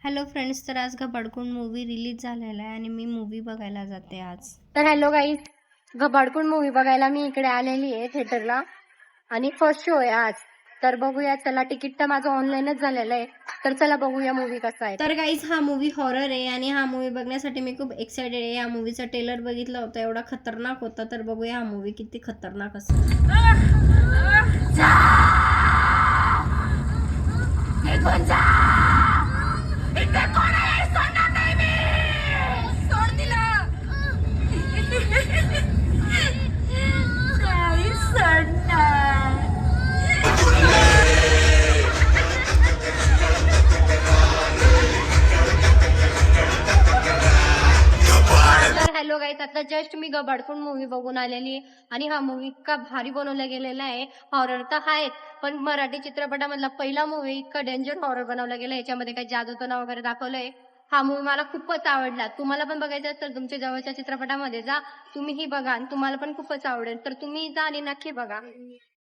Hello friends, तर आज घबाडकून movie release झालेला आहे आणि मी मूवी बघायला जाते आज. तर हॅलो गाईज, घबाडकून मूवी बघायला मी इकडे आलेली आहे थिएटरला आणि फर्स्ट शो आहे आज. तर बघूया, चला. तिकीट तर माझं ऑनलाईनच झालेलं आहे, तर चला बघूया मूवी कसा आहे. तर गाईज, हा मूवी हॉरर आहे आणि हा मूवी बघण्यासाठी मी खूप एक्सायटेड आहे. या मूवीचा ट्रेलर बघितला होता, एवढा खतरनाक होता. तर बघूया हा मूवी किती खतरनाक असेल. तर हॅलो गाईज, आता जस्ट मी घबाडकून मूवी बघून आलेली आहे आणि हा मूवी इतका भारी बनवला गेलेला आहे. हॉरर तर आहे, पण मराठी चित्रपटामधला पहिला मूवी इतका डेंजर हॉरर बनवला गेला. याच्यामध्ये काही जादूटोणा वगैरे दाखवलंय. हा मूवी मला खूपच आवडला. तुम्हाला पण बघायचा असेल तुमच्या जवळच्या चित्रपटामध्ये जा, तुम्हीही बघा आणि तुम्हाला पण खूपच आवडेल. तर तुम्ही जा आणि नक्की बघा.